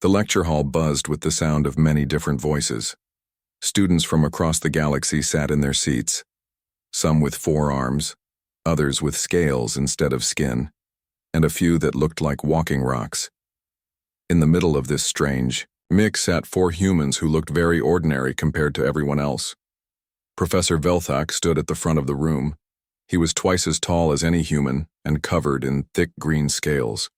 The lecture hall buzzed with the sound of many different voices. Students from across the galaxy sat in their seats, some with 4 arms, others with scales instead of skin, and a few that looked like walking rocks. In the middle of this strange mix sat 4 humans who looked very ordinary compared to everyone else. Professor Velthak stood at the front of the room. He was twice as tall as any human and covered in thick green scales.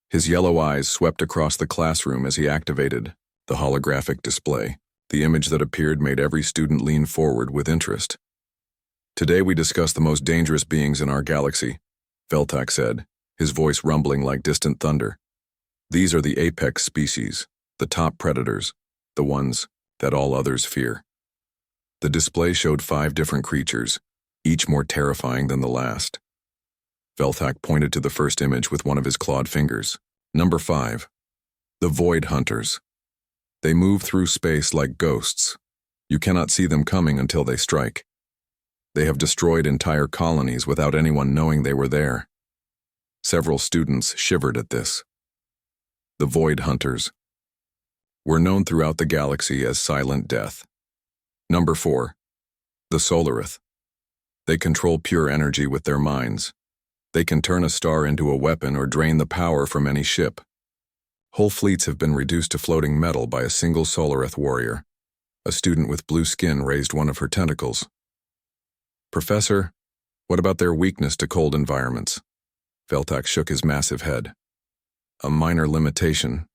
His yellow eyes swept across the classroom as he activated the holographic display. The image that appeared made every student lean forward with interest. "Today we discuss the most dangerous beings in our galaxy," Velthak said, his voice rumbling like distant thunder. "These are the apex species, the top predators, the ones that all others fear." The display showed 5 different creatures, each more terrifying than the last. Velthak pointed to the first image with one of his clawed fingers. Number 5. The Void Hunters. They move through space like ghosts. You cannot see them coming until they strike. They have destroyed entire colonies without anyone knowing they were there. Several students shivered at this. The Void Hunters were known throughout the galaxy as Silent Death. Number 4. The Solarith. They control pure energy with their minds. They can turn a star into a weapon or drain the power from any ship. Whole fleets have been reduced to floating metal by a single Solarith warrior. A student with blue skin raised one of her tentacles. "Professor, what about their weakness to cold environments?" Velthak shook his massive head. "A minor limitation.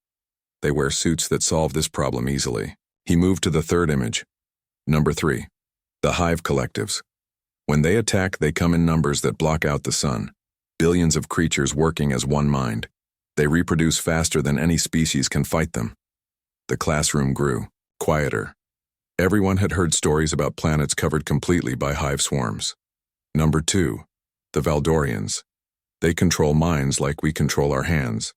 They wear suits that solve this problem easily." He moved to the third image. Number 3. The Hive Collectives. When they attack, they come in numbers that block out the sun. Billions of creatures working as one mind. They reproduce faster than any species can fight them. The classroom grew, quieter. Everyone had heard stories about planets covered completely by hive swarms. Number 2. The Valdorians. They control minds like we control our hands.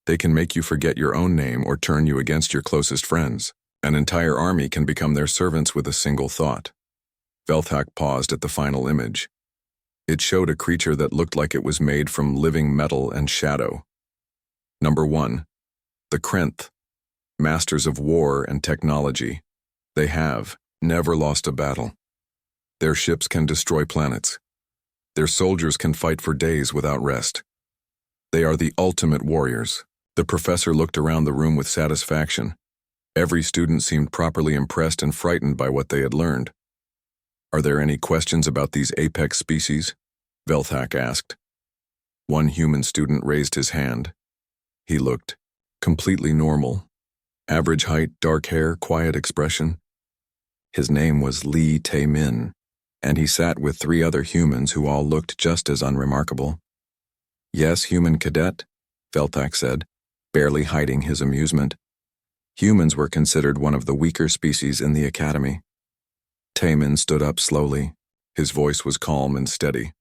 They can make you forget your own name or turn you against your closest friends. An entire army can become their servants with a single thought. Velthak paused at the final image. It showed a creature that looked like it was made from living metal and shadow. Number 1. The Krenth. Masters of war and technology. They have never lost a battle. Their ships can destroy planets. Their soldiers can fight for days without rest. They are the ultimate warriors. The professor looked around the room with satisfaction. Every student seemed properly impressed and frightened by what they had learned. "Are there any questions about these apex species?" Velthak asked. One human student raised his hand. He looked completely normal. Average height, dark hair, quiet expression. His name was Lee Tae-min, and he sat with 3 other humans who all looked just as unremarkable. "Yes, human cadet," Velthak said, barely hiding his amusement. Humans were considered one of the weaker species in the academy. Tae-min stood up slowly. His voice was calm and steady.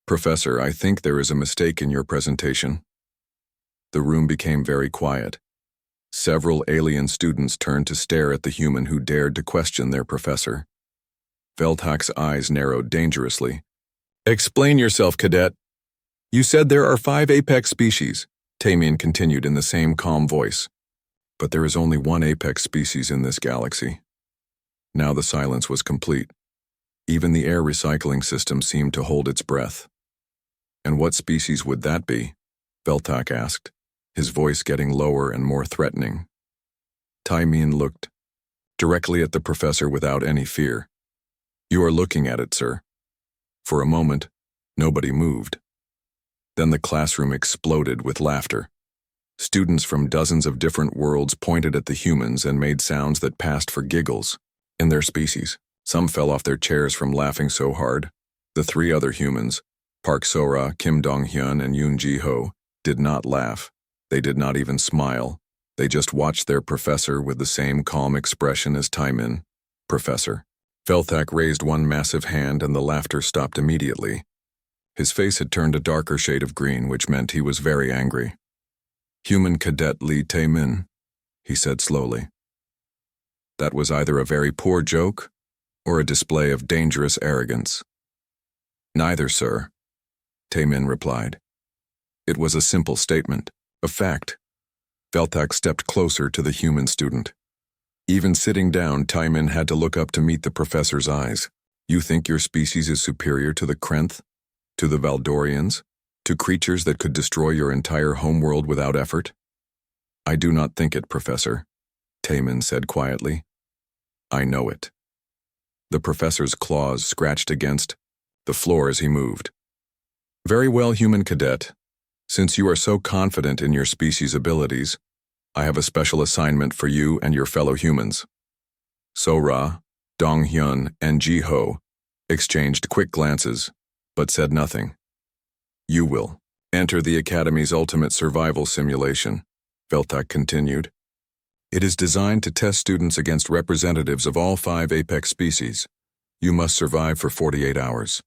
"Professor, I think there is a mistake in your presentation." The room became very quiet. Several alien students turned to stare at the human who dared to question their professor. Velthak's eyes narrowed dangerously. "Explain yourself, cadet." "You said there are 5 apex species," Tae-min continued in the same calm voice. "But there is only one apex species in this galaxy." Now the silence was complete. Even the air recycling system seemed to hold its breath. "And what species would that be?" Velthak asked, his voice getting lower and more threatening. Tae-min looked directly at the professor without any fear. "You are looking at it, sir." For a moment, nobody moved. Then the classroom exploded with laughter. Students from dozens of different worlds pointed at the humans and made sounds that passed for giggles. In their species, some fell off their chairs from laughing so hard. The 3 other humans, Park Sora, Kim Dong-hyun, and Yoon Ji-ho, did not laugh. They did not even smile. They just watched their professor with the same calm expression as Tae-min. "Professor." Velthak raised one massive hand and the laughter stopped immediately. His face had turned a darker shade of green, which meant he was very angry. "Human cadet Lee Tae-min," he said slowly. "That was either a very poor joke or a display of dangerous arrogance." "Neither, sir," Tae-min replied. "It was a simple statement, a fact. Veltak stepped closer to the human student. Even sitting down, Taimin had to look up to meet the professor's eyes. You think your species is superior to the Krenth? To the Valdorians? To creatures that could destroy your entire homeworld without effort? I do not think it, Professor, Taimin said quietly. I know it. The professor's claws scratched against the floor as he moved. Very well, human cadet. Since you are so confident in your species' abilities, I have a special assignment for you and your fellow humans. So-Ra, Dong-Hyun, and Ji-Ho exchanged quick glances, but said nothing. You will enter the Academy's ultimate survival simulation, Veltak continued. It is designed to test students against representatives of all 5 apex species. You must survive for 48 hours.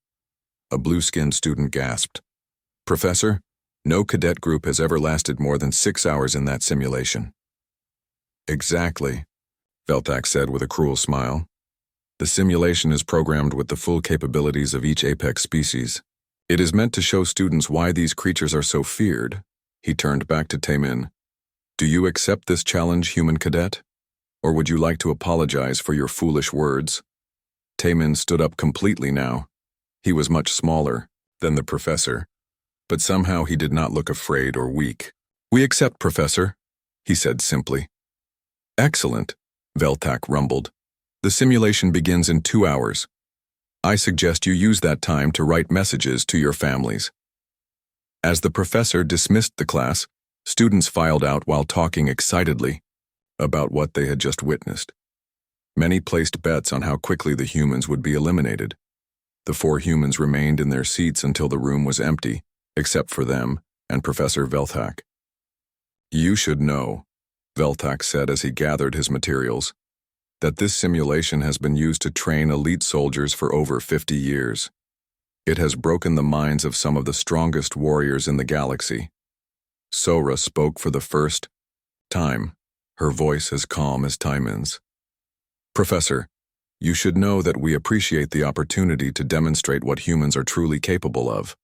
A blue-skinned student gasped. Professor, no cadet group has ever lasted more than 6 hours in that simulation. Exactly, Veltak said with a cruel smile. The simulation is programmed with the full capabilities of each apex species. It is meant to show students why these creatures are so feared. He turned back to Taimin. Do you accept this challenge, human cadet? Or would you like to apologize for your foolish words? Taimin stood up completely now. He was much smaller than the professor, but somehow he did not look afraid or weak. We accept, Professor, he said simply. Excellent, Veltak rumbled. The simulation begins in 2 hours. I suggest you use that time to write messages to your families. As the professor dismissed the class, students filed out while talking excitedly about what they had just witnessed. Many placed bets on how quickly the humans would be eliminated. The 4 humans remained in their seats until the room was empty, except for them and Professor Veltak. You should know, Veltak said as he gathered his materials, that this simulation has been used to train elite soldiers for over 50 years. It has broken the minds of some of the strongest warriors in the galaxy. So-Ra spoke for the first time, her voice as calm as Taimin's. Professor, you should know that we appreciate the opportunity to demonstrate what humans are truly capable of.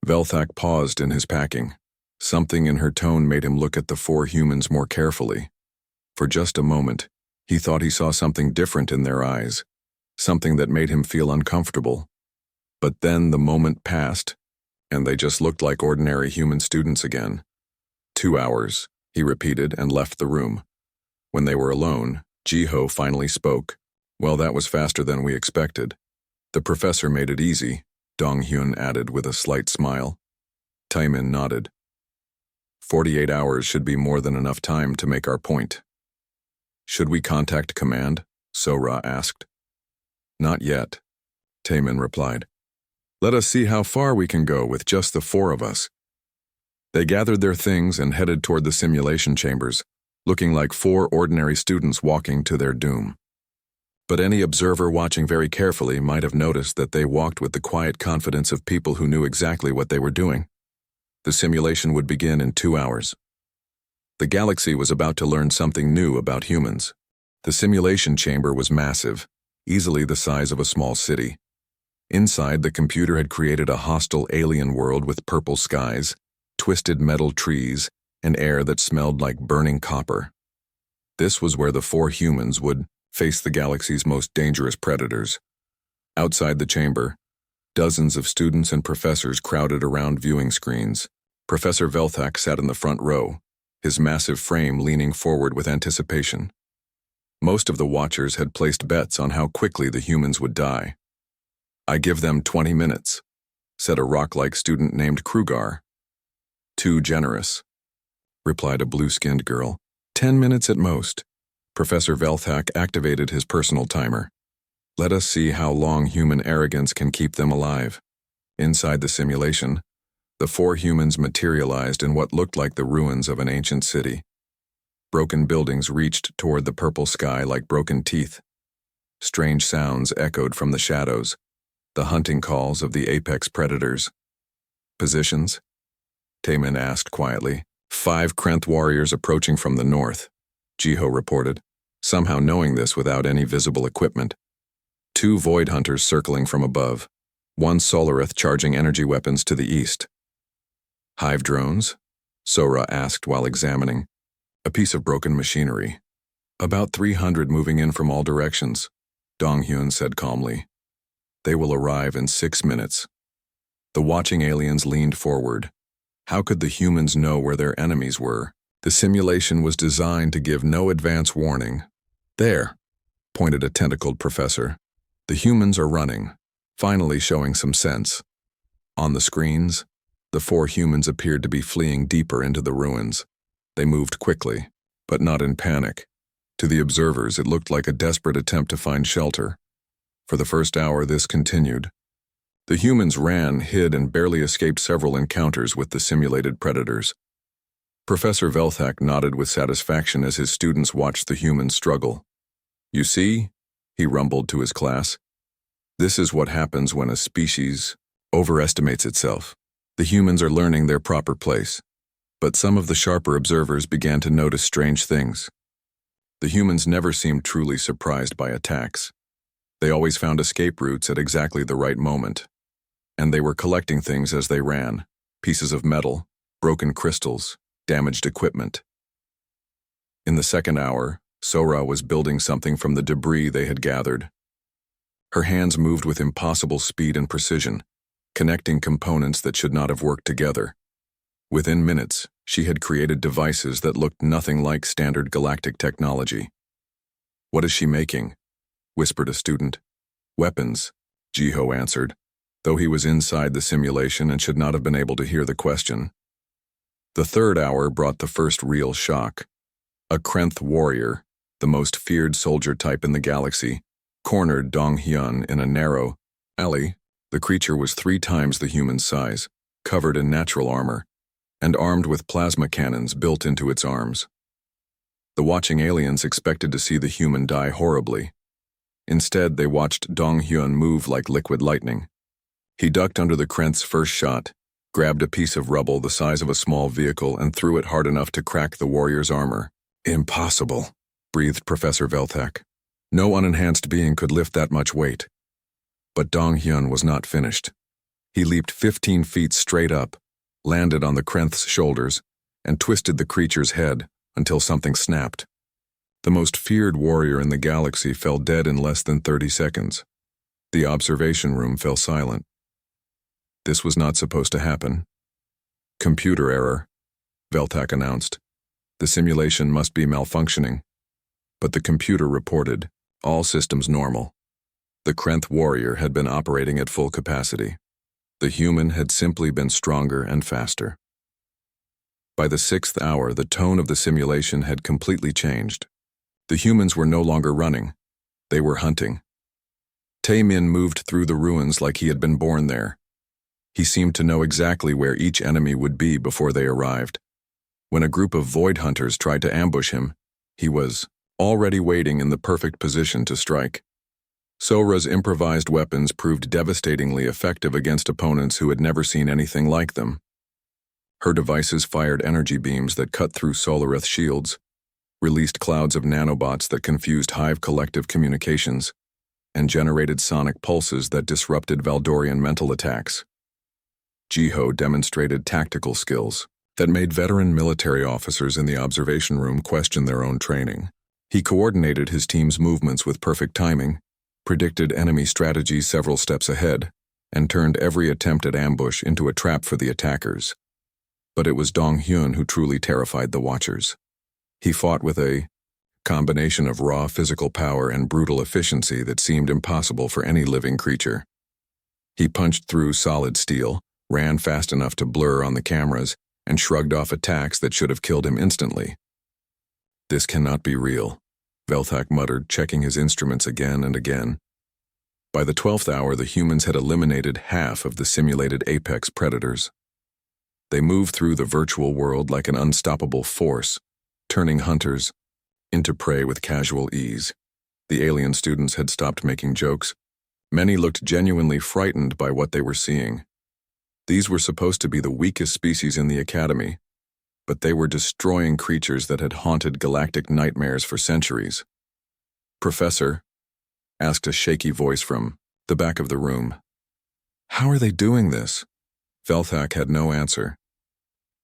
Veltak paused in his packing. Something in her tone made him look at the 4 humans more carefully. For just a moment, he thought he saw something different in their eyes, something that made him feel uncomfortable. But then the moment passed, and they just looked like ordinary human students again. 2 hours, he repeated and left the room. When they were alone, Ji-Ho finally spoke. Well, that was faster than we expected. The professor made it easy, Dong-Hyun added with a slight smile. Taimin nodded. 48 hours should be more than enough time to make our point. Should we contact command? So-Ra asked. Not yet, Taimin replied. Let us see how far we can go with just the 4 of us. They gathered their things and headed toward the simulation chambers, looking like 4 ordinary students walking to their doom. But any observer watching very carefully might have noticed that they walked with the quiet confidence of people who knew exactly what they were doing. The simulation would begin in 2 hours. The galaxy was about to learn something new about humans. The simulation chamber was massive, easily the size of a small city. Inside, the computer had created a hostile alien world with purple skies, twisted metal trees, and air that smelled like burning copper. This was where the 4 humans would face the galaxy's most dangerous predators. Outside the chamber, dozens of students and professors crowded around viewing screens. Professor Veltak sat in the front row, his massive frame leaning forward with anticipation. Most of the watchers had placed bets on how quickly the humans would die. I give them 20 minutes, said a rock-like student named Krugar. Too generous, replied a blue-skinned girl. 10 minutes at most. Professor Veltak activated his personal timer. Let us see how long human arrogance can keep them alive. Inside the simulation, the 4 humans materialized in what looked like the ruins of an ancient city. Broken buildings reached toward the purple sky like broken teeth. Strange sounds echoed from the shadows, the hunting calls of the apex predators. Positions? Taimin asked quietly. 5 Krenth warriors approaching from the north, Ji-Ho reported, somehow knowing this without any visible equipment. 2 void hunters circling from above, 1 Solarith charging energy weapons to the east. Hive drones? So-Ra asked while examining. A piece of broken machinery. About 300 moving in from all directions, Dong-hyun said calmly. They will arrive in 6 minutes. The watching aliens leaned forward. How could the humans know where their enemies were? The simulation was designed to give no advance warning. There, pointed a tentacled professor. The humans are running, finally showing some sense. On the screens, the 4 humans appeared to be fleeing deeper into the ruins. They moved quickly, but not in panic. To the observers, it looked like a desperate attempt to find shelter. For the first hour, this continued. The humans ran, hid, and barely escaped several encounters with the simulated predators. Professor Velthak nodded with satisfaction as his students watched the humans struggle. You see, he rumbled to his class, this is what happens when a species overestimates itself. The humans are learning their proper place. But some of the sharper observers began to notice strange things. The humans never seemed truly surprised by attacks. They always found escape routes at exactly the right moment. And they were collecting things as they ran, pieces of metal, broken crystals, damaged equipment. In the second hour, Sora was building something from the debris they had gathered. Her hands moved with impossible speed and precision, connecting components that should not have worked together. Within minutes, she had created devices that looked nothing like standard galactic technology. What is she making? Whispered a student. Weapons, Jiho answered, though he was inside the simulation and should not have been able to hear the question. The third hour brought the first real shock. A Krenth warrior, the most feared soldier type in the galaxy, cornered Dong-hyun in a narrow alley. The creature was 3 times the human size, covered in natural armor, and armed with plasma cannons built into its arms. The watching aliens expected to see the human die horribly. Instead, they watched Dong-hyun move like liquid lightning. He ducked under the Krenth's first shot, grabbed a piece of rubble the size of a small vehicle and threw it hard enough to crack the warrior's armor. Impossible, breathed Professor Velthak. No unenhanced being could lift that much weight. But Dong-hyun was not finished. He leaped 15 feet straight up, landed on the Krenth's shoulders, and twisted the creature's head until something snapped. The most feared warrior in the galaxy fell dead in less than 30 seconds. The observation room fell silent. This was not supposed to happen. Computer error, Velthak announced. The simulation must be malfunctioning. But the computer reported, all systems normal. The Krenth warrior had been operating at full capacity. The human had simply been stronger and faster. By the 6th hour, the tone of the simulation had completely changed. The humans were no longer running. They were hunting. Tae-min moved through the ruins like he had been born there. He seemed to know exactly where each enemy would be before they arrived. When a group of void hunters tried to ambush him, he was already waiting in the perfect position to strike. Sora's improvised weapons proved devastatingly effective against opponents who had never seen anything like them. Her devices fired energy beams that cut through Solarith shields, released clouds of nanobots that confused Hive collective communications, and generated sonic pulses that disrupted Valdorian mental attacks. Jiho demonstrated tactical skills that made veteran military officers in the observation room question their own training. He coordinated his team's movements with perfect timing, predicted enemy strategies several steps ahead, and turned every attempt at ambush into a trap for the attackers. But it was Dong-hyun who truly terrified the watchers. He fought with a combination of raw physical power and brutal efficiency that seemed impossible for any living creature. He punched through solid steel, ran fast enough to blur on the cameras, and shrugged off attacks that should have killed him instantly. This cannot be real, Velthak muttered, checking his instruments again and again. By the 12th hour, the humans had eliminated half of the simulated apex predators. They moved through the virtual world like an unstoppable force, turning hunters into prey with casual ease. The alien students had stopped making jokes. Many looked genuinely frightened by what they were seeing. These were supposed to be the weakest species in the academy, but they were destroying creatures that had haunted galactic nightmares for centuries. Professor, asked a shaky voice from the back of the room. How are they doing this? Velthak had no answer.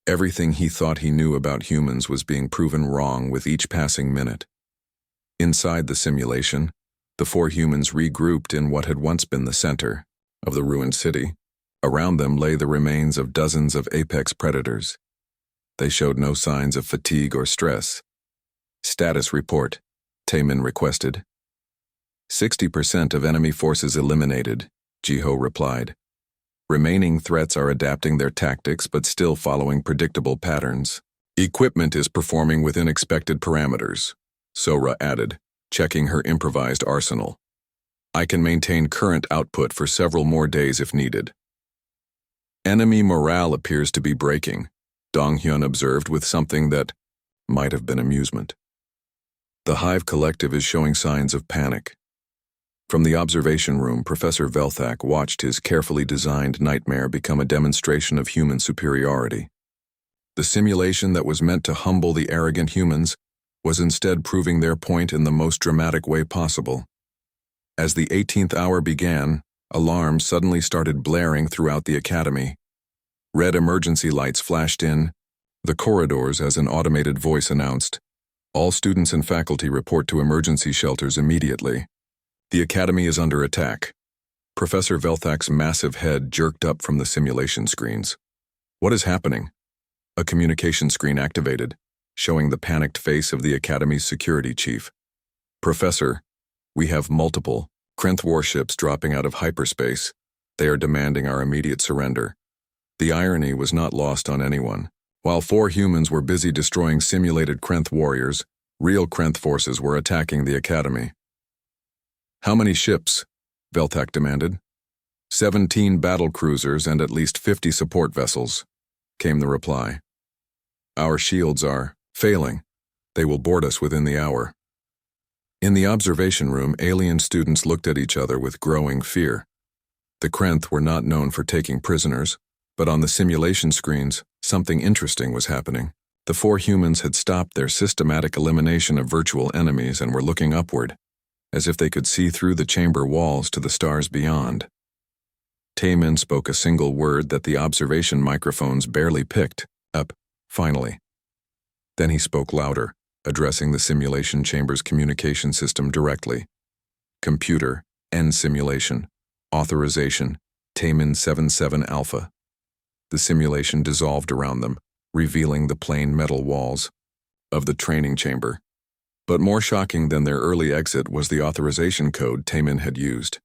Everything he thought he knew about humans was being proven wrong with each passing minute. Inside the simulation, the four humans regrouped in what had once been the center of the ruined city. Around them lay the remains of dozens of apex predators. They showed no signs of fatigue or stress. "Status report," Taemin requested. 60% of enemy forces eliminated, Jiho replied. Remaining threats are adapting their tactics but still following predictable patterns. Equipment is performing within expected parameters, Sora added, checking her improvised arsenal. I can maintain current output for several more days if needed. Enemy morale appears to be breaking, Donghyun observed with something that might have been amusement. The Hive Collective is showing signs of panic. From the observation room, Professor Velthak watched his carefully designed nightmare become a demonstration of human superiority. The simulation that was meant to humble the arrogant humans was instead proving their point in the most dramatic way possible. As the 18th hour began, alarms suddenly started blaring throughout the academy. Red emergency lights flashed in the corridors as an automated voice announced, "All students and faculty report to emergency shelters immediately. The academy is under attack." Professor Velthak's massive head jerked up from the simulation screens. "What is happening?" A communication screen activated, showing the panicked face of the academy's security chief. "Professor, we have multiple Krenth warships dropping out of hyperspace. They are demanding our immediate surrender." The irony was not lost on anyone. While four humans were busy destroying simulated Krenth warriors, real Krenth forces were attacking the academy. "How many ships?" Velthak demanded. 17 battle cruisers and at least 50 support vessels," came the reply. "Our shields are failing. They will board us within the hour." In the observation room, alien students looked at each other with growing fear. The Krenth were not known for taking prisoners, but on the simulation screens, something interesting was happening. The four humans had stopped their systematic elimination of virtual enemies and were looking upward, as if they could see through the chamber walls to the stars beyond. Taemin spoke a single word that the observation microphones barely picked up, finally. Then he spoke louder, addressing the simulation chamber's communication system directly. "Computer, end simulation. Authorization, Taemin 77 Alpha." The simulation dissolved around them, revealing the plain metal walls of the training chamber. But more shocking than their early exit was the authorization code Taemin had used.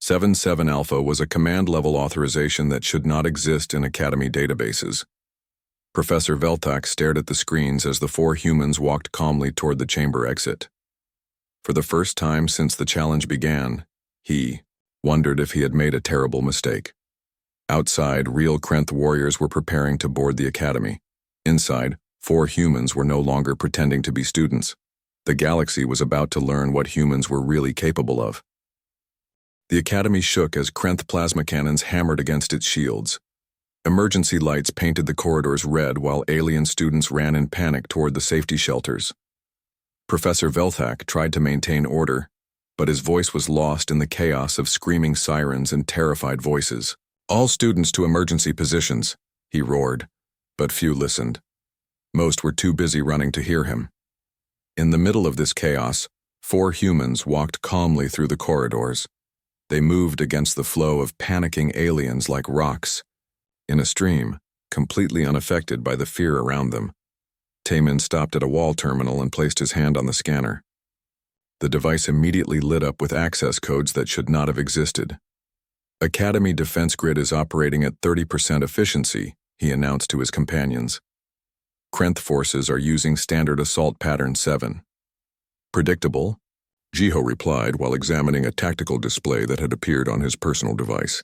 77 Alpha was a command-level authorization that should not exist in Academy databases. Professor Velthak stared at the screens as the four humans walked calmly toward the chamber exit. For the first time since the challenge began, he wondered if he had made a terrible mistake. Outside, real Krenth warriors were preparing to board the academy. Inside, four humans were no longer pretending to be students. The galaxy was about to learn what humans were really capable of. The academy shook as Krenth plasma cannons hammered against its shields. Emergency lights painted the corridors red while alien students ran in panic toward the safety shelters. Professor Velthak tried to maintain order, but his voice was lost in the chaos of screaming sirens and terrified voices. "All students to emergency positions," he roared, but few listened. Most were too busy running to hear him. In the middle of this chaos, four humans walked calmly through the corridors. They moved against the flow of panicking aliens like rocks in a stream, completely unaffected by the fear around them. Taemin stopped at a wall terminal and placed his hand on the scanner. The device immediately lit up with access codes that should not have existed. "Academy Defense Grid is operating at 30% efficiency," he announced to his companions. "Krenth forces are using Standard Assault Pattern 7. "Predictable," Jiho replied while examining a tactical display that had appeared on his personal device.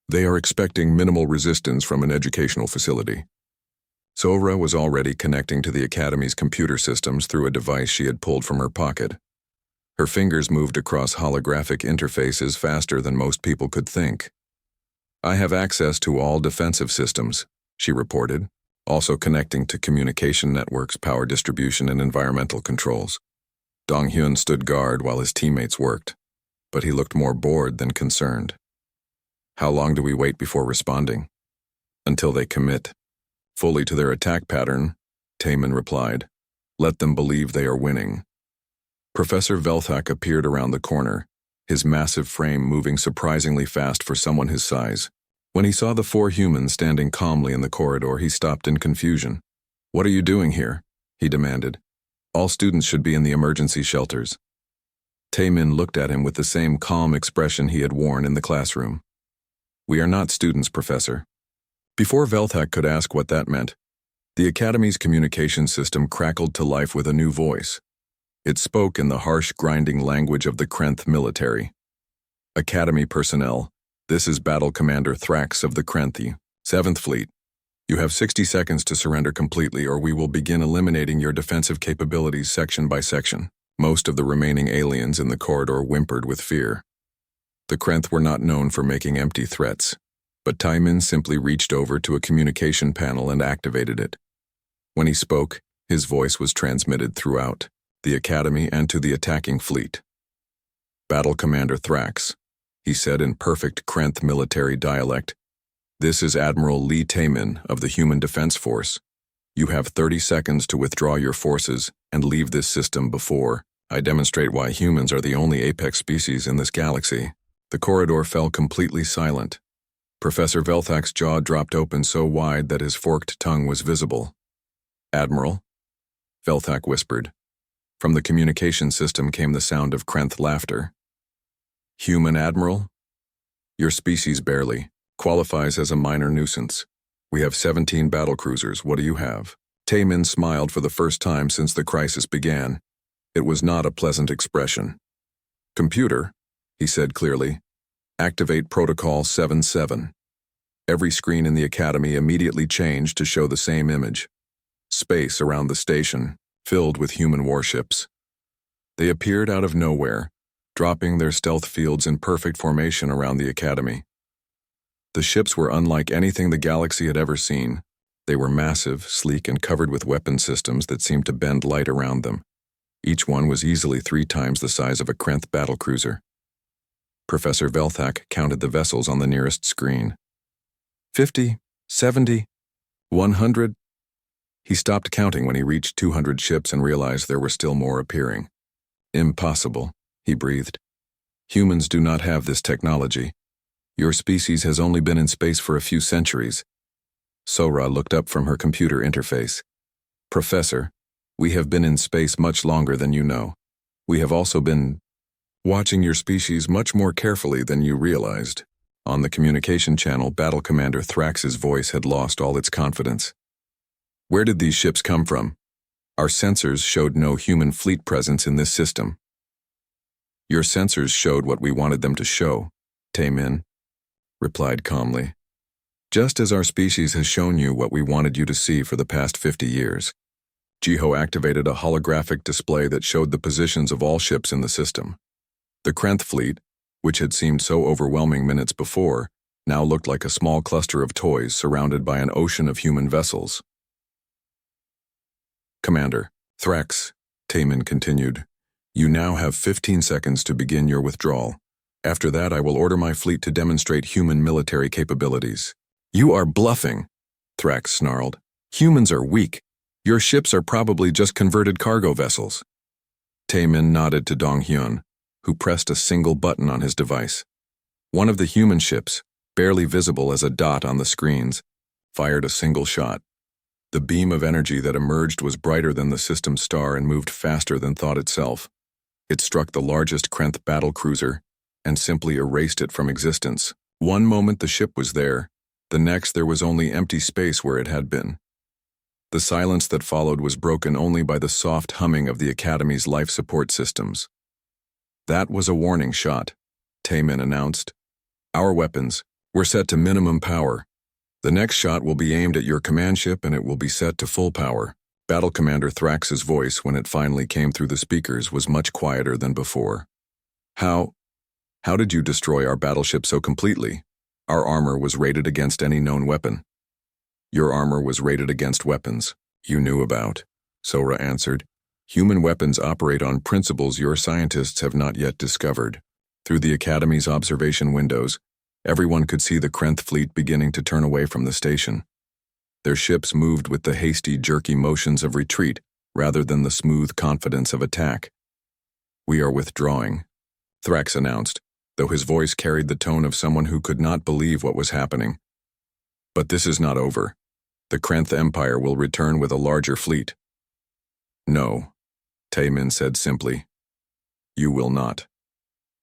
"They are expecting minimal resistance from an educational facility." Sora was already connecting to the Academy's computer systems through a device she had pulled from her pocket. Her fingers moved across holographic interfaces faster than most people could think. "I have access to all defensive systems," she reported, also connecting to communication networks, power distribution, and environmental controls. Donghyun stood guard while his teammates worked, but he looked more bored than concerned. "How long do we wait before responding?" "Until they commit." Fully to their attack pattern, Taman replied. Let them believe they are winning. Professor Velthak appeared around the corner, his massive frame moving surprisingly fast for someone his size. When he saw the 4 humans standing calmly in the corridor, he stopped in confusion. What are you doing here? He demanded. All students should be in the emergency shelters. Taman looked at him with the same calm expression he had worn in the classroom. We are not students, Professor. Before Velthak could ask what that meant, the Academy's communication system crackled to life with a new voice. It spoke in the harsh, grinding language of the Krenth military. Academy personnel, this is Battle Commander Thrax of the Krenthi, 7th Fleet. You have 60 seconds to surrender completely, or we will begin eliminating your defensive capabilities section by section. Most of the remaining aliens in the corridor whimpered with fear. The Krenth were not known for making empty threats, but Taman simply reached over to a communication panel and activated it. When he spoke, his voice was transmitted throughout the Academy and to the attacking fleet. Battle Commander Thrax, he said in perfect Krenth military dialect, this is Admiral Lee Taman of the Human Defense Force. You have 30 seconds to withdraw your forces and leave this system before I demonstrate why humans are the only apex species in this galaxy. The corridor fell completely silent. Professor Velthak's jaw dropped open so wide that his forked tongue was visible. Admiral? Velthak whispered. From the communication system came the sound of Krenth laughter. Human Admiral? Your species barely qualifies as a minor nuisance. We have 17 battlecruisers. What do you have? Taman smiled for the first time since the crisis began. It was not a pleasant expression. Computer, he said clearly, activate Protocol 77. Every screen in the Academy immediately changed to show the same image. Space around the station, filled with human warships. They appeared out of nowhere, dropping their stealth fields in perfect formation around the Academy. The ships were unlike anything the galaxy had ever seen. They were massive, sleek, and covered with weapon systems that seemed to bend light around them. Each one was easily 3 times the size of a Krenth battlecruiser. Professor Velthak counted the vessels on the nearest screen. 50, 70, 100. He stopped counting when he reached 200 ships and realized there were still more appearing. Impossible, he breathed. Humans do not have this technology. Your species has only been in space for a few centuries. Sora looked up from her computer interface. Professor, we have been in space much longer than you know. We have also been watching your species much more carefully than you realized. On the communication channel, Battle Commander Thrax's voice had lost all its confidence. Where did these ships come from? Our sensors showed no human fleet presence in this system. Your sensors showed what we wanted them to show, Taman replied calmly. Just as our species has shown you what we wanted you to see for the past 50 years. Jiho activated a holographic display that showed the positions of all ships in the system. The Krenth fleet, which had seemed so overwhelming minutes before, now looked like a small cluster of toys surrounded by an ocean of human vessels. Commander Thrax, Taman continued, you now have 15 seconds to begin your withdrawal. After that, I will order my fleet to demonstrate human military capabilities. You are bluffing, Thrax snarled. Humans are weak. Your ships are probably just converted cargo vessels. Taman nodded to Donghyun, who pressed a single button on his device. One of the human ships, barely visible as a dot on the screens, fired a single shot. The beam of energy that emerged was brighter than the system's star and moved faster than thought itself. It struck the largest Krenth battlecruiser and simply erased it from existence. One moment the ship was there, the next there was only empty space where it had been. The silence that followed was broken only by the soft humming of the Academy's life support systems. That was a warning shot, Taman announced. Our weapons were set to minimum power. The next shot will be aimed at your command ship and it will be set to full power. Battle Commander Thrax's voice, when it finally came through the speakers, was much quieter than before. How did you destroy our battleship so completely? Our armor was rated against any known weapon. Your armor was rated against weapons you knew about, Sora answered. Human weapons operate on principles your scientists have not yet discovered. Through the Academy's observation windows, everyone could see the Krenth fleet beginning to turn away from the station. Their ships moved with the hasty, jerky motions of retreat rather than the smooth confidence of attack. "We are withdrawing," Thrax announced, though his voice carried the tone of someone who could not believe what was happening. "But this is not over. The Krenth Empire will return with a larger fleet." "No," Taemin said simply. "You will not."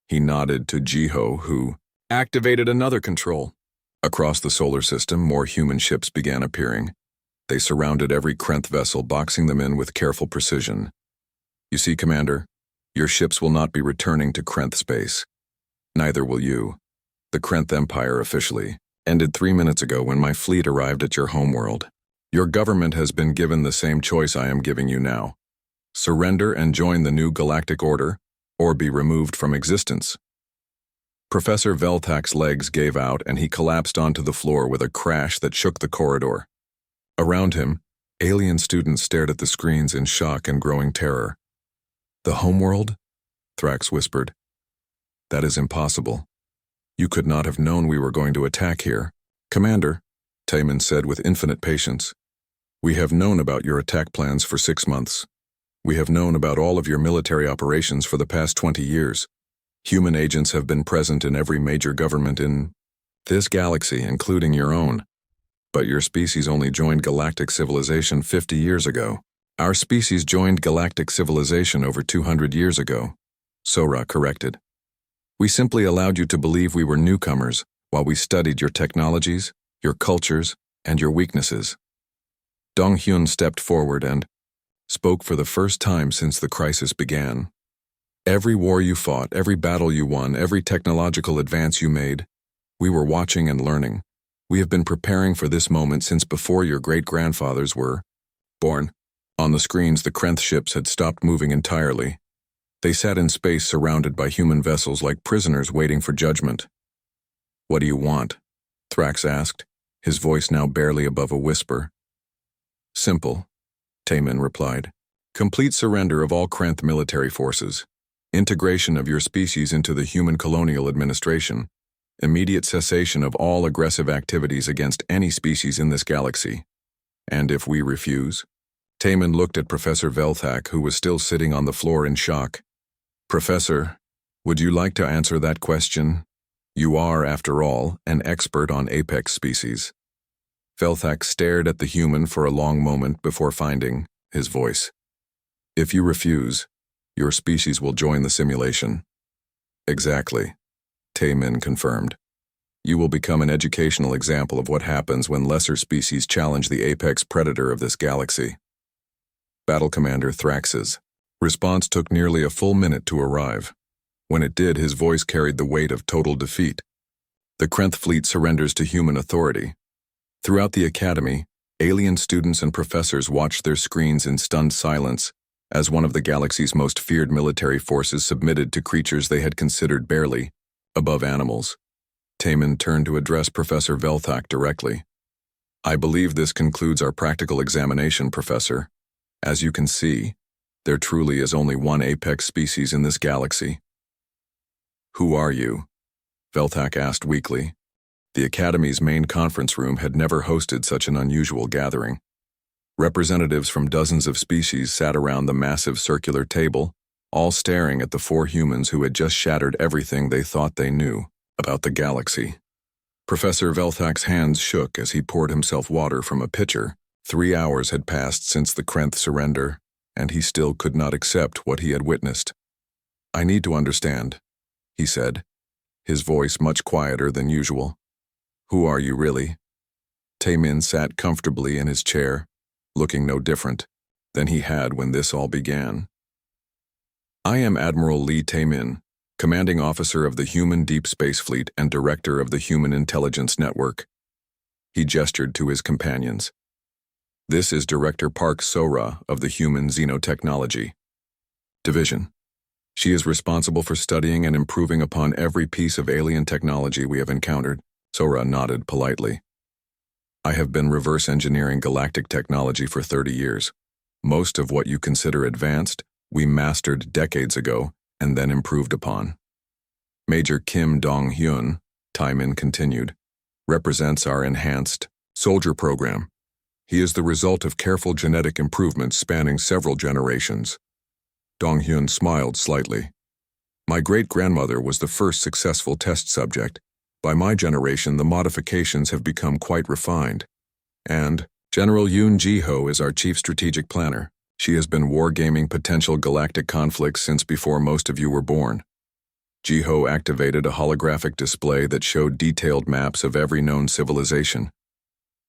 He nodded to Jiho, who activated another control. Across the solar system, more human ships began appearing. They surrounded every Krenth vessel, boxing them in with careful precision. "You see, Commander, your ships will not be returning to Krenth space. Neither will you. The Krenth Empire officially ended 3 minutes ago when my fleet arrived at your homeworld. Your government has been given the same choice I am giving you now. Surrender and join the new galactic order, or be removed from existence." Professor Velthak's legs gave out and he collapsed onto the floor with a crash that shook the corridor. Around him, alien students stared at the screens in shock and growing terror. "The homeworld?" Thrax whispered. "That is impossible. You could not have known we were going to attack here." "Commander," Taemin said with infinite patience, "we have known about your attack plans for 6 months. We have known about all of your military operations for the past 20 years. Human agents have been present in every major government in this galaxy, including your own. But your species only joined galactic civilization 50 years ago." "Our species joined galactic civilization over 200 years ago," Sora corrected. "We simply allowed you to believe we were newcomers while we studied your technologies, your cultures, and your weaknesses." Donghyun stepped forward and spoke for the first time since the crisis began. "Every war you fought, every battle you won, every technological advance you made, we were watching and learning. We have been preparing for this moment since before your great-grandfathers were born." On the screens, the Krenth ships had stopped moving entirely. They sat in space surrounded by human vessels like prisoners waiting for judgment. "What do you want?" Thrax asked, his voice now barely above a whisper. "Simple," Taemin replied. "Complete surrender of all Krenth military forces. Integration of your species into the human colonial administration. Immediate cessation of all aggressive activities against any species in this galaxy. And if we refuse?" Taemin looked at Professor Velthak, who was still sitting on the floor in shock. "Professor, would you like to answer that question? You are, after all, an expert on apex species." Velthak stared at the human for a long moment before finding his voice. "If you refuse, your species will join the simulation." "Exactly," Taemin confirmed. "You will become an educational example of what happens when lesser species challenge the apex predator of this galaxy." Battle Commander Thrax's response took nearly a full minute to arrive. When it did, his voice carried the weight of total defeat. "The Krenth fleet surrenders to human authority." Throughout the academy, alien students and professors watched their screens in stunned silence as one of the galaxy's most feared military forces submitted to creatures they had considered barely above animals. Taemin turned to address Professor Velthak directly. "I believe this concludes our practical examination, Professor. As you can see, there truly is only one apex species in this galaxy." "Who are you?" Velthak asked weakly. The Academy's main conference room had never hosted such an unusual gathering. Representatives from dozens of species sat around the massive circular table, all staring at the 4 humans who had just shattered everything they thought they knew about the galaxy. Professor Velthak's hands shook as he poured himself water from a pitcher. 3 hours had passed since the Krenth surrender, and he still could not accept what he had witnessed. "I need to understand," he said, his voice much quieter than usual. "Who are you really?" Taemin sat comfortably in his chair, looking no different than he had when this all began. "I am Admiral Lee Taemin, commanding officer of the Human Deep Space Fleet and director of the Human Intelligence Network." He gestured to his companions. "This is Director Park Sora of the Human Xenotechnology Division. She is responsible for studying and improving upon every piece of alien technology we have encountered." Sora nodded politely. "I have been reverse engineering galactic technology for 30 years. Most of what you consider advanced, we mastered decades ago and then improved upon." Major Kim Dong-hyun, Taemin continued, represents our enhanced soldier program. He is the result of careful genetic improvements spanning several generations. Dong-hyun smiled slightly. My great-grandmother was the first successful test subject. By my generation, the modifications have become quite refined. And General Yoon Ji-ho is our chief strategic planner. She has been wargaming potential galactic conflicts since before most of you were born. Ji-ho activated a holographic display that showed detailed maps of every known civilization.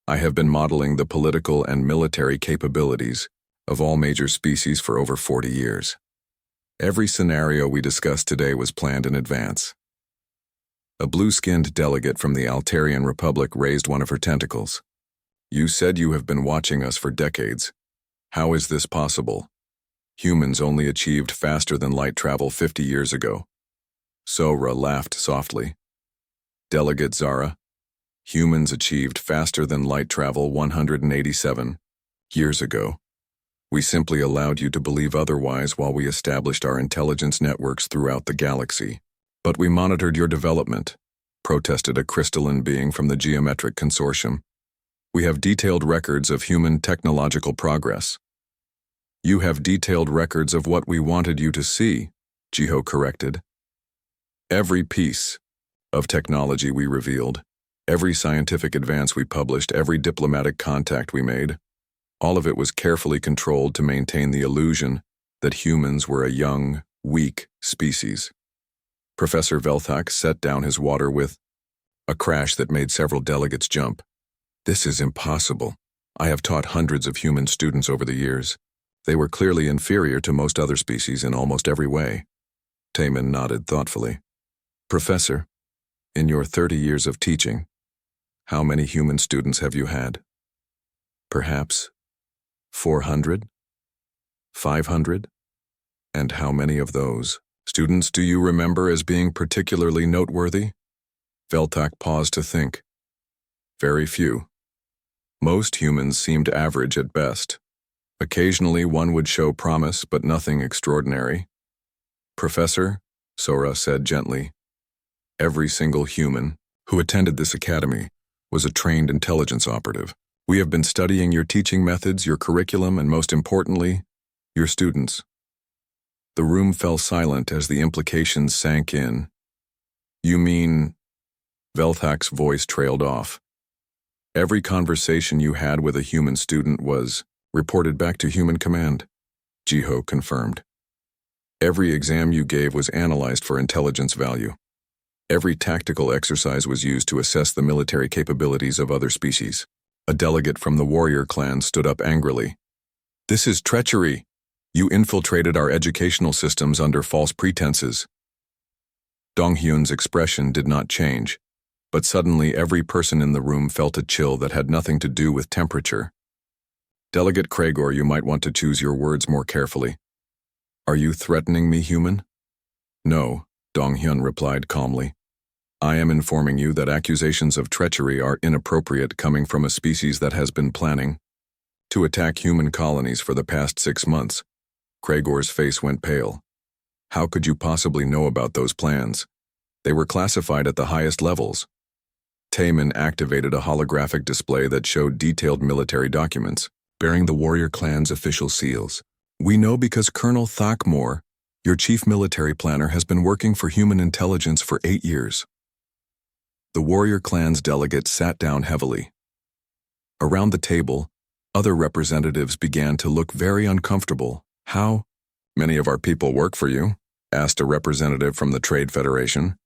I have been modeling the political and military capabilities of all major species for over 40 years. Every scenario we discussed today was planned in advance. A blue-skinned delegate from the Altarian Republic raised one of her tentacles. You said you have been watching us for decades. How is this possible? Humans only achieved faster-than-light travel 50 years ago. Sora laughed softly. Delegate Zara, humans achieved faster-than-light travel 187 years ago. We simply allowed you to believe otherwise while we established our intelligence networks throughout the galaxy. But we monitored your development, protested a crystalline being from the Geometric Consortium. We have detailed records of human technological progress. You have detailed records of what we wanted you to see, Ji-ho corrected. Every piece of technology we revealed, every scientific advance we published, every diplomatic contact we made, all of it was carefully controlled to maintain the illusion that humans were a young, weak species. Professor Velthak set down his water with a crash that made several delegates jump. This is impossible. I have taught hundreds of human students over the years. They were clearly inferior to most other species in almost every way. Taemin nodded thoughtfully. Professor, in your 30 years of teaching, how many human students have you had? Perhaps 400? 500? And how many of those students do you remember as being particularly noteworthy? Velthak paused to think. Very few. Most humans seemed average at best. Occasionally one would show promise, but nothing extraordinary. Professor, Sora said gently, every single human who attended this academy was a trained intelligence operative. We have been studying your teaching methods, your curriculum, and most importantly, your students. The room fell silent as the implications sank in. You mean? Velthak's voice trailed off. Every conversation you had with a human student was reported back to human command, Ji-ho confirmed. Every exam you gave was analyzed for intelligence value. Every tactical exercise was used to assess the military capabilities of other species. A delegate from the warrior clan stood up angrily. This is treachery. You infiltrated our educational systems under false pretenses. Dong-hyun's expression did not change, but suddenly every person in the room felt a chill that had nothing to do with temperature. Delegate Kragor, you might want to choose your words more carefully. Are you threatening me, human? No, Dong-hyun replied calmly. I am informing you that accusations of treachery are inappropriate coming from a species that has been planning to attack human colonies for the past 6 months. Kragor's face went pale. How could you possibly know about those plans? They were classified at the highest levels. Taemin activated a holographic display that showed detailed military documents, bearing the warrior clan's official seals. We know because Colonel Thakmore, your chief military planner, has been working for human intelligence for 8 years. The warrior clan's delegates sat down heavily. Around the table, other representatives began to look very uncomfortable. How many of our people work for you? Asked a representative from the Trade Federation.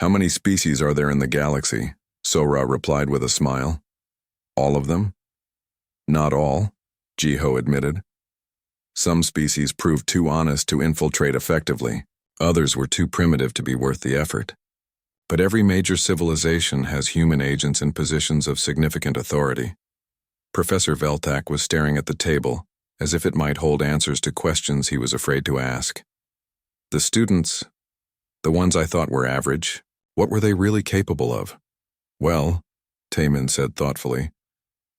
How many species are there in the galaxy? Sora replied with a smile. All of them? Not all, Ji-ho admitted. Some species proved too honest to infiltrate effectively. Others were too primitive to be worth the effort. But every major civilization has human agents in positions of significant authority. Professor Velthak was staring at the table, as if it might hold answers to questions he was afraid to ask. The students, the ones I thought were average, what were they really capable of? Well, Taemin said thoughtfully,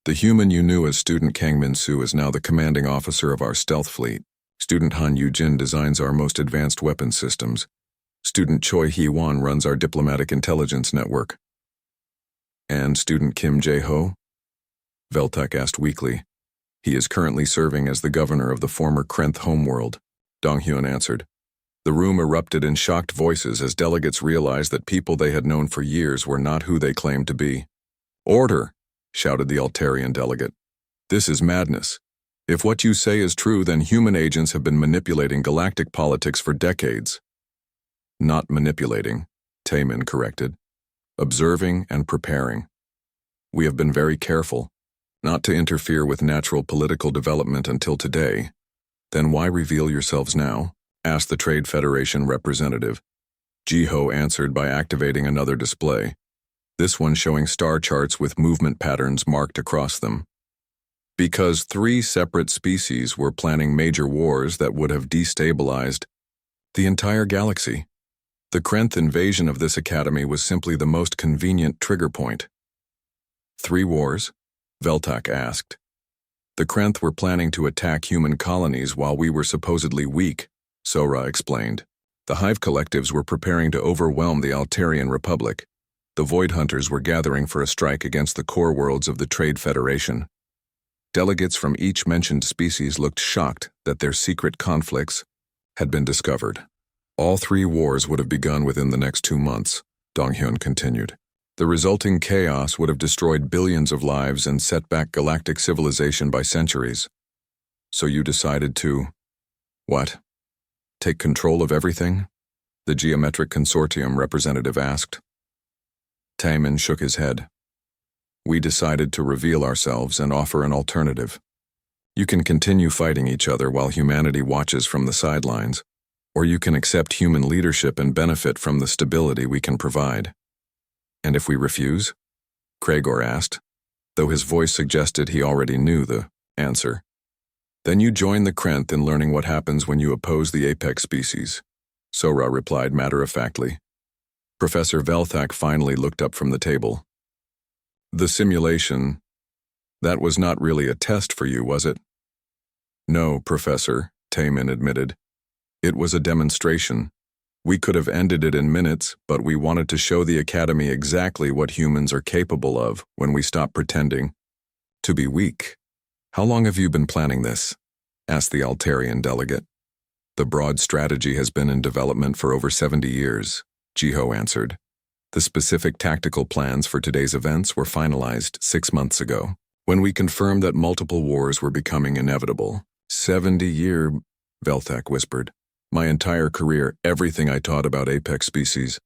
the human you knew as student Kang Min-soo is now the commanding officer of our stealth fleet. Student Han Yu-jin designs our most advanced weapons systems. Student Choi Hee-won runs our diplomatic intelligence network. And student Kim Jae-ho? Veltak asked weakly. He is currently serving as the governor of the former Krenth homeworld, Donghyun answered. The room erupted in shocked voices as delegates realized that people they had known for years were not who they claimed to be. Order! Shouted the Altarian delegate. This is madness. If what you say is true, then human agents have been manipulating galactic politics for decades. Not manipulating, Taemin corrected. Observing and preparing. We have been very careful not to interfere with natural political development until today. Then why reveal yourselves now? Asked the Trade Federation representative. Jiho answered by activating another display, this one showing star charts with movement patterns marked across them. Because 3 separate species were planning major wars that would have destabilized the entire galaxy. The Krenth invasion of this academy was simply the most convenient trigger point. 3 wars? Veltak asked. The Krenth were planning to attack human colonies while we were supposedly weak, Sora explained. The Hive collectives were preparing to overwhelm the Altarian Republic. The Void Hunters were gathering for a strike against the core worlds of the Trade Federation. Delegates from each mentioned species looked shocked that their secret conflicts had been discovered. All 3 wars would have begun within the next 2 months, Donghyun continued. The resulting chaos would have destroyed billions of lives and set back galactic civilization by centuries. So you decided to… what? Take control of everything? The Geometric Consortium representative asked. Taemin shook his head. We decided to reveal ourselves and offer an alternative. You can continue fighting each other while humanity watches from the sidelines, or you can accept human leadership and benefit from the stability we can provide. And if we refuse? Kragor asked, though his voice suggested he already knew the answer. Then you join the Krenth in learning what happens when you oppose the apex species, Sora replied matter-of-factly. Professor Veltak finally looked up from the table. The simulation, that was not really a test for you, was it? No, Professor, Taemin admitted. It was a demonstration. We could have ended it in minutes, but we wanted to show the Academy exactly what humans are capable of when we stop pretending to be weak. How long have you been planning this? Asked the Altarian delegate. The broad strategy has been in development for over 70 years, Jiho answered. The specific tactical plans for today's events were finalized 6 months ago, when we confirmed that multiple wars were becoming inevitable. 70-year, Veltak whispered. My entire career, everything I taught about apex species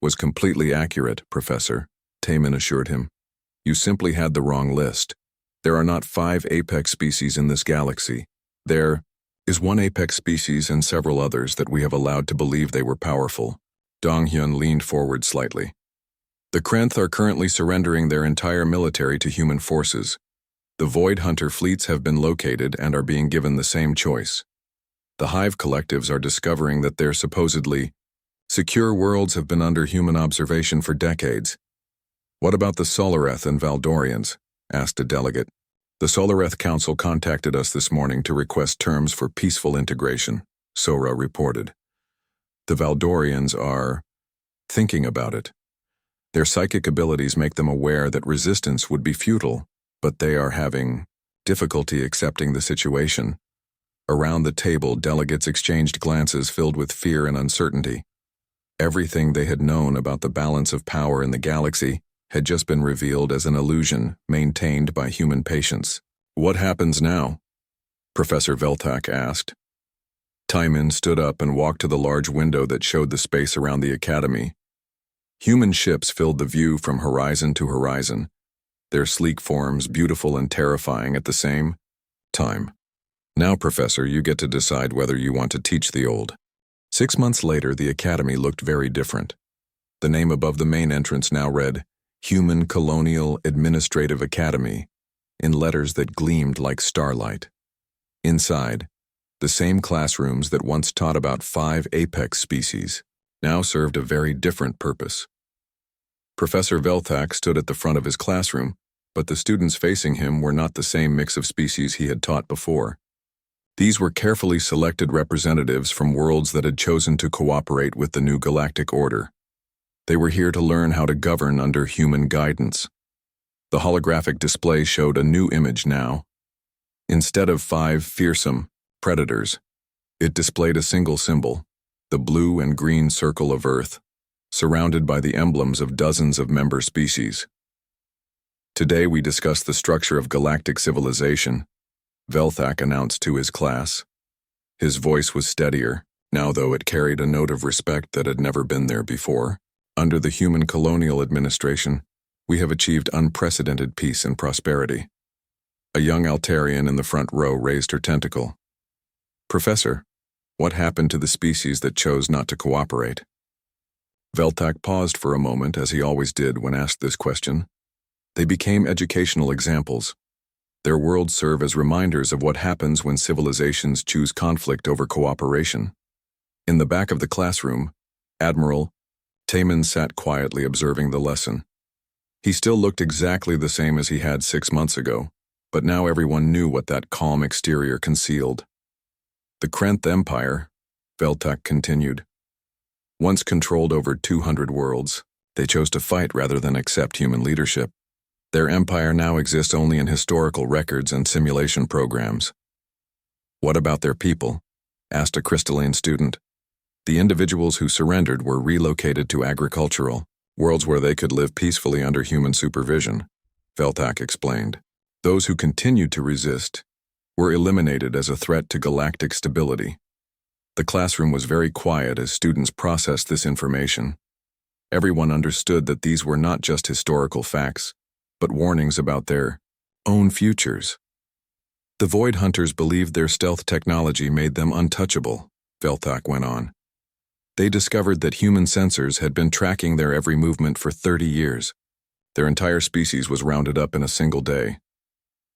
was completely accurate, Professor, Taemin assured him. You simply had the wrong list. There are not 5 apex species in this galaxy. There is 1 apex species and several others that we have allowed to believe they were powerful. Donghyun leaned forward slightly. The Krenth are currently surrendering their entire military to human forces. The Void Hunter fleets have been located and are being given the same choice. The Hive collectives are discovering that their supposedly secure worlds have been under human observation for decades. What about the Solareth and Valdorians? Asked a delegate. The Solareth Council contacted us this morning to request terms for peaceful integration, Sora reported. The Valdorians are thinking about it. Their psychic abilities make them aware that resistance would be futile, but they are having difficulty accepting the situation. Around the table, delegates exchanged glances filled with fear and uncertainty. Everything they had known about the balance of power in the galaxy had just been revealed as an illusion maintained by human patience. What happens now? Professor Veltak asked. Taemin stood up and walked to the large window that showed the space around the academy. Human ships filled the view from horizon to horizon, their sleek forms beautiful and terrifying at the same time. Now, Professor, you get to decide whether you want to teach the old. 6 months later, the academy looked very different. The name above the main entrance now read, Human Colonial Administrative Academy, in letters that gleamed like starlight. Inside, the same classrooms that once taught about 5 apex species now served a very different purpose. Professor Veltak stood at the front of his classroom, but the students facing him were not the same mix of species he had taught before. These were carefully selected representatives from worlds that had chosen to cooperate with the new galactic order. They were here to learn how to govern under human guidance. The holographic display showed a new image now. Instead of 5 fearsome predators, it displayed a single symbol, the blue and green circle of Earth, surrounded by the emblems of dozens of member species. Today we discuss the structure of galactic civilization, Velthak announced to his class. His voice was steadier, now though it carried a note of respect that had never been there before. Under the human colonial administration, we have achieved unprecedented peace and prosperity. A young Altarian in the front row raised her tentacle. Professor, what happened to the species that chose not to cooperate? Velthak paused for a moment, as he always did when asked this question. They became educational examples. Their worlds serve as reminders of what happens when civilizations choose conflict over cooperation. In the back of the classroom, Admiral Taman sat quietly observing the lesson. He still looked exactly the same as he had 6 months ago, but now everyone knew what that calm exterior concealed. The Krenth Empire, Velthak continued, once controlled over 200 worlds. They chose to fight rather than accept human leadership. Their empire now exists only in historical records and simulation programs. What about their people? Asked a crystalline student. The individuals who surrendered were relocated to agricultural worlds where they could live peacefully under human supervision, Velthak explained. Those who continued to resist were eliminated as a threat to galactic stability. The classroom was very quiet as students processed this information. Everyone understood that these were not just historical facts, but warnings about their own futures. The Void Hunters believed their stealth technology made them untouchable, Velthak went on. They discovered that human sensors had been tracking their every movement for 30 years. Their entire species was rounded up in a single day.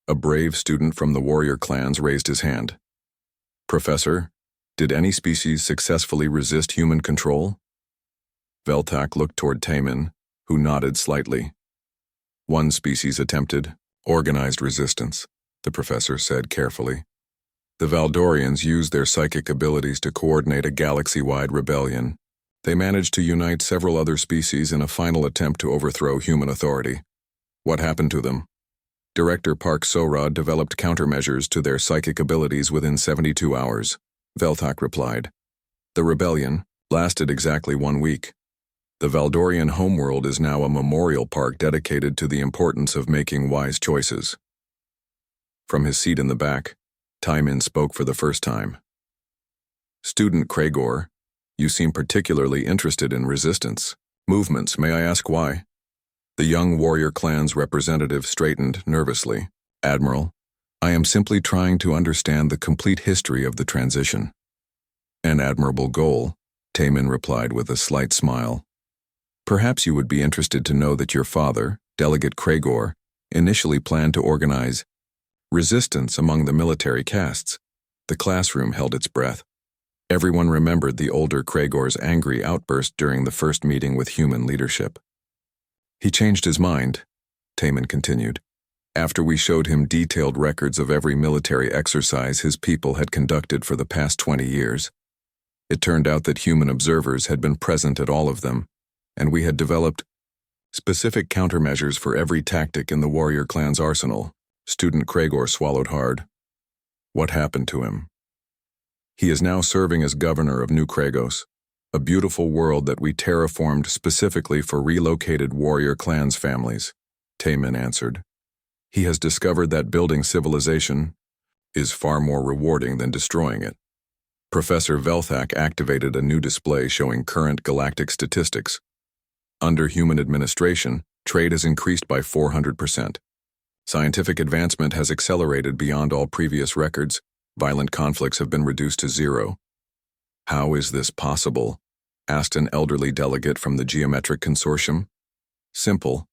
A brave student from the warrior clans raised his hand. Professor, did any species successfully resist human control? Velthak looked toward Taman, who nodded slightly. One species attempted organized resistance, the professor said carefully. The Valdorians used their psychic abilities to coordinate a galaxy-wide rebellion. They managed to unite several other species in a final attempt to overthrow human authority. What happened to them? Director Park Sorod developed countermeasures to their psychic abilities within 72 hours, Velthak replied. The rebellion lasted exactly 1 week. The Valdorian homeworld is now a memorial park dedicated to the importance of making wise choices. From his seat in the back, Taman spoke for the first time. Student Kragor, you seem particularly interested in resistance movements. May I ask why? The young warrior clan's representative straightened nervously. Admiral, I am simply trying to understand the complete history of the transition. An admirable goal, Taman replied with a slight smile. Perhaps you would be interested to know that your father, Delegate Kragor, initially planned to organize resistance among the military castes. The classroom held its breath. Everyone remembered the older Kragor's angry outburst during the first meeting with human leadership. He changed his mind, Taman continued, after we showed him detailed records of every military exercise his people had conducted for the past 20 years. It turned out that human observers had been present at all of them, and we had developed specific countermeasures for every tactic in the warrior clan's arsenal. Student Kragor swallowed hard. What happened to him? He is now serving as governor of New Kragos, a beautiful world that we terraformed specifically for relocated warrior clans families, Taman answered. He has discovered that building civilization is far more rewarding than destroying it. Professor Velthak activated a new display showing current galactic statistics. Under human administration, trade has increased by 400%. Scientific advancement has accelerated beyond all previous records. Violent conflicts have been reduced to 0. How is this possible? Asked an elderly delegate from the Geometric Consortium. Simple,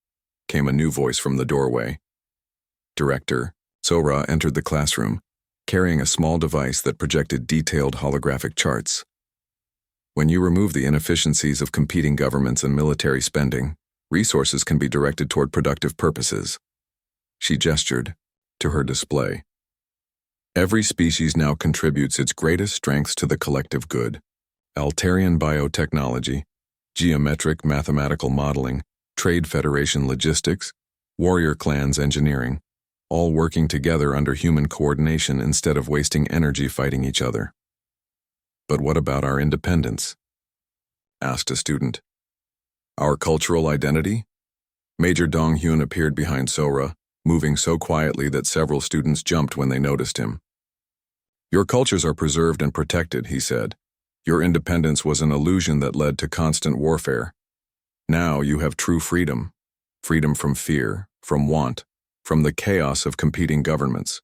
came a new voice from the doorway. Director Sora entered the classroom, carrying a small device that projected detailed holographic charts. When you remove the inefficiencies of competing governments and military spending, resources can be directed toward productive purposes. She gestured to her display. Every species now contributes its greatest strengths to the collective good. Altarian biotechnology, geometric mathematical modeling, trade federation logistics, warrior clans engineering, all working together under human coordination instead of wasting energy fighting each other. But what about our independence? Asked a student. Our cultural identity? Major Dong-hyun appeared behind Sora, moving so quietly that several students jumped when they noticed him. Your cultures are preserved and protected, he said. Your independence was an illusion that led to constant warfare. Now you have true freedom. Freedom from fear, from want, from the chaos of competing governments.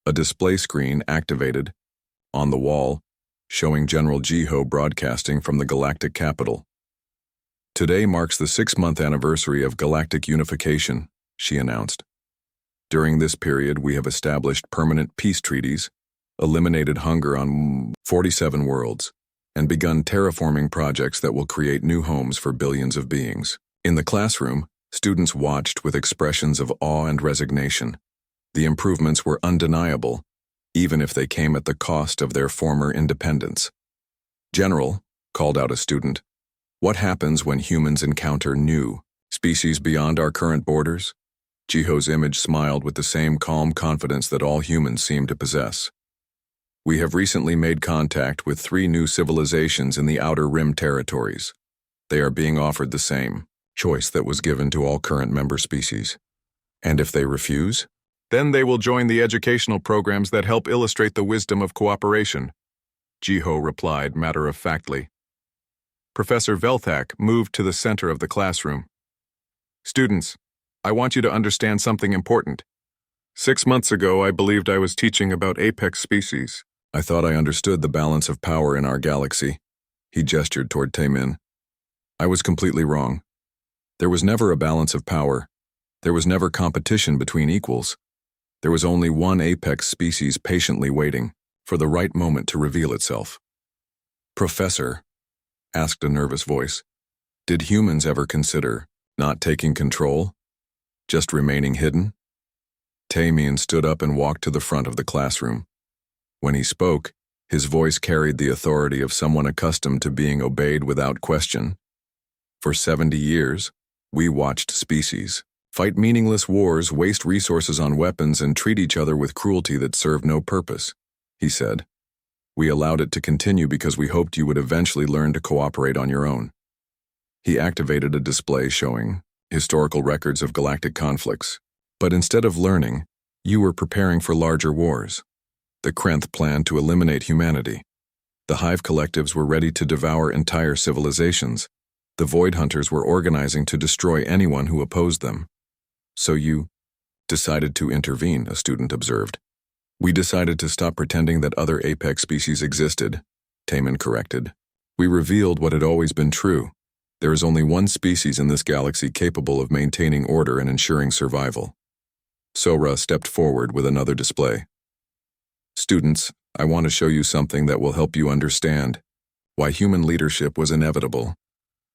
A display screen activated, on the wall, showing General Jiho broadcasting from the galactic capital. Today marks the 6-month anniversary of galactic unification, she announced. During this period, we have established permanent peace treaties, eliminated hunger on 47 worlds, and begun terraforming projects that will create new homes for billions of beings. In the classroom, students watched with expressions of awe and resignation. The improvements were undeniable, even if they came at the cost of their former independence. General, called out a student, what happens when humans encounter new species beyond our current borders? Jiho's image smiled with the same calm confidence that all humans seem to possess. We have recently made contact with 3 new civilizations in the Outer Rim territories. They are being offered the same choice that was given to all current member species. And if they refuse? Then they will join the educational programs that help illustrate the wisdom of cooperation, Jiho replied matter-of-factly. Professor Velthak moved to the center of the classroom. Students, I want you to understand something important. 6 months ago, I believed I was teaching about apex species. I thought I understood the balance of power in our galaxy. He gestured toward Taemin. I was completely wrong. There was never a balance of power. There was never competition between equals. There was only one apex species patiently waiting for the right moment to reveal itself. Professor, asked a nervous voice, did humans ever consider not taking control? Just remaining hidden? Taemin stood up and walked to the front of the classroom. When he spoke, his voice carried the authority of someone accustomed to being obeyed without question. For 70 years, we watched species fight meaningless wars, waste resources on weapons, and treat each other with cruelty that served no purpose, he said. We allowed it to continue because we hoped you would eventually learn to cooperate on your own. He activated a display showing historical records of galactic conflicts. But instead of learning, you were preparing for larger wars. The Krenth planned to eliminate humanity. The Hive collectives were ready to devour entire civilizations. The Void Hunters were organizing to destroy anyone who opposed them. So you decided to intervene, a student observed. We decided to stop pretending that other apex species existed, Taemin corrected. We revealed what had always been true. There is only one species in this galaxy capable of maintaining order and ensuring survival. Sora stepped forward with another display. Students, I want to show you something that will help you understand why human leadership was inevitable.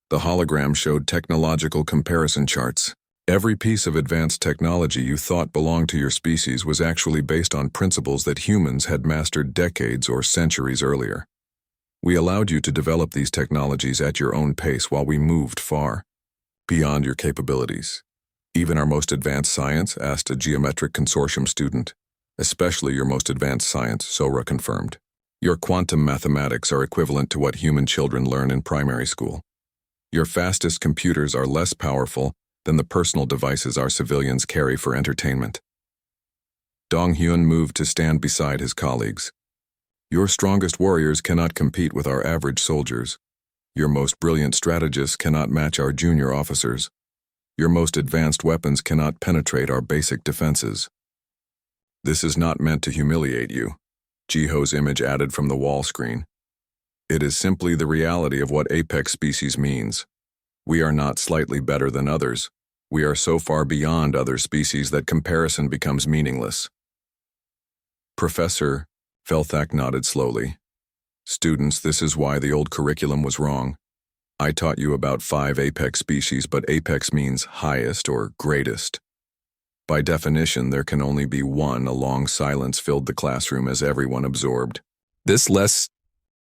The hologram showed technological comparison charts. Every piece of advanced technology you thought belonged to your species was actually based on principles that humans had mastered decades or centuries earlier. We allowed you to develop these technologies at your own pace while we moved far beyond your capabilities. Even our most advanced science, asked a geometric consortium student. Especially your most advanced science, Sora confirmed. Your quantum mathematics are equivalent to what human children learn in primary school. Your fastest computers are less powerful than the personal devices our civilians carry for entertainment. Dong-hyun moved to stand beside his colleagues. Your strongest warriors cannot compete with our average soldiers. Your most brilliant strategists cannot match our junior officers. Your most advanced weapons cannot penetrate our basic defenses. This is not meant to humiliate you, Jiho's image added from the wall screen. It is simply the reality of what apex species means. We are not slightly better than others. We are so far beyond other species that comparison becomes meaningless. Professor, Velthak nodded slowly. Students, this is why the old curriculum was wrong. I taught you about 5 apex species, but apex means highest or greatest. By definition, there can only be one. A long silence filled the classroom as everyone absorbed. This less